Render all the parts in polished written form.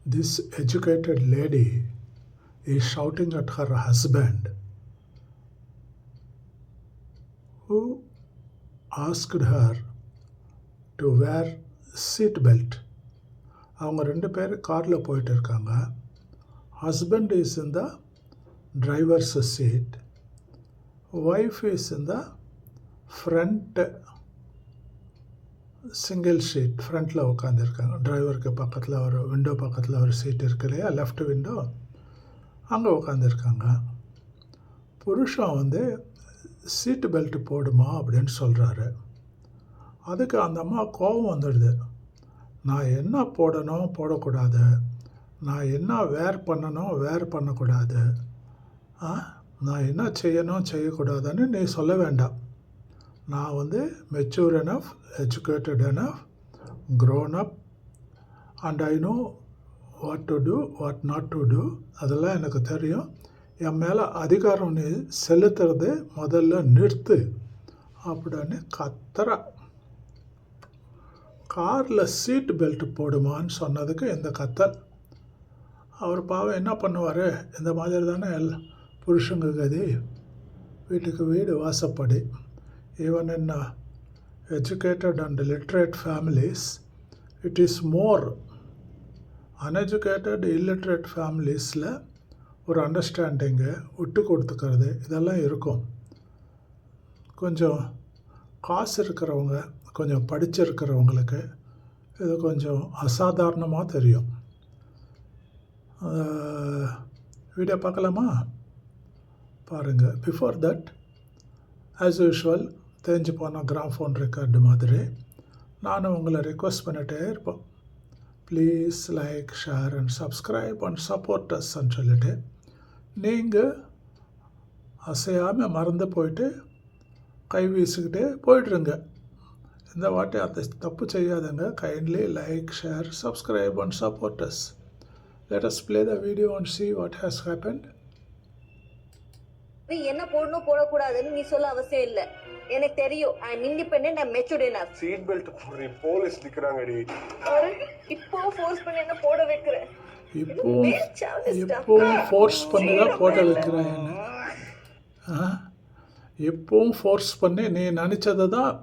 This educated lady is shouting at her husband, who asked her to wear seat belt. அவங்க ரெண்டு பேர் காரில் போயிட்டு இருக்காங்க. Husband is in the driver's seat, wife is in the front single seat, ஃப்ரண்ட்டில் உட்காந்துருக்காங்க. டிரைவருக்கு பக்கத்தில் ஒரு விண்டோ பக்கத்தில் ஒரு சீட் இருக்கு இல்லையா, லெஃப்ட் விண்டோ, அங்கே உட்காந்துருக்காங்க. புருஷன் வந்து சீட்டு பெல்ட் போடுமா அப்படின்னு சொல்கிறாரு. அதுக்கு அந்த அம்மா கோபம் வந்துடுது. நான் என்ன போடணும் போடக்கூடாது, நான் என்ன வேர் பண்ணணும் வேர் பண்ணக்கூடாது, நான் என்ன செய்யணும் செய்யக்கூடாதுன்னு நீ சொல்ல வேண்டாம். நான் வந்து mature enough, educated enough, grown up, and I know what to do what not to do. அதெல்லாம் எனக்கு தெரியும். என் மேலே அதிகாரம் நீ செலுத்துறது முதல்ல நிறுத்து அப்படின்னு கத்துறா. காரில் சீட் பெல்ட் போடுமான்னு சொன்னதுக்கு இந்த கத்தல். அவர் பாவம் என்ன பண்ணுவார், இந்த மாதிரி தானே புருஷங்க கதி. வீட்டுக்கு வீடு வாசப்படி. Even in educated and literate families it is more. Uneducated illiterate ஃபேமிலிஸில் ஒரு அண்டர்ஸ்டாண்டிங்கு, விட்டு கொடுத்துக்கிறது இதெல்லாம் இருக்கும். கொஞ்சம் காசு இருக்கிறவங்க, கொஞ்சம் படிச்சிருக்கிறவங்களுக்கு இது கொஞ்சம் அசாதாரணமாக தெரியும். வீடியோ பார்க்கலாமா? பாருங்கள். பிஃபோர் தட் ஆஸ் யூஷுவல் தேஞ்சு போன கிராம்ஃபோன் ரெக்கார்டு மாதிரி நானும் உங்களை ரெக்வஸ்ட் பண்ணிகிட்டே இருப்போம். Please like, share and subscribe and support அஸ்ன்னு சொல்லிட்டு நீங்கள் அசையாமல் மறந்து போயிட்டு கை வீசிக்கிட்டே போய்ட்ருங்க. இந்த வாட்டி அதை தப்பு செய்யாதுங்க. Kindly like, share, subscribe and support us. Let us play the video and see what has happened. நீ என்ன போடணும் போடக்கூடாதுன்னு நீ சொல்ல அவசியம் இல்லை. எனக்கு தெரியும். I am independent, I am matured enough. Seat belt போடுறீ, போலீஸ் நிக்கிறாங்கடி. இப்போ ஃபோர்ஸ் பண்ணி என்ன போட வைக்கிற? இப்போவும் ஃபோர்ஸ் பண்ணி தான் போட வைக்கிறேன். எப்பவும் ஃபோர்ஸ் பண்ணி நீ நினச்சதை தான்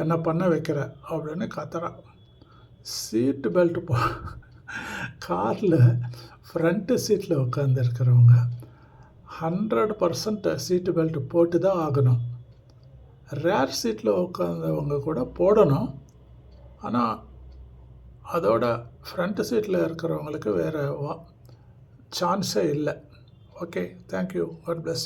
என்ன பண்ண வைக்கிற அப்படின்னு கத்துறா. சீட்டு பெல்ட் காரில் ஃப்ரண்ட்டு சீட்டில் உட்காந்துருக்கிறவங்க 100% சீட்டு பெல்ட் போட்டு தான் ஆகணும். ரேர் சீட்டில் உட்காந்தவங்க கூட போடணும். ஆனால் அதோட ஃப்ரண்ட் சீட்டில் இருக்கிறவங்களுக்கு வேறு சான்ஸே இல்லை. Okay, thank you, God plus.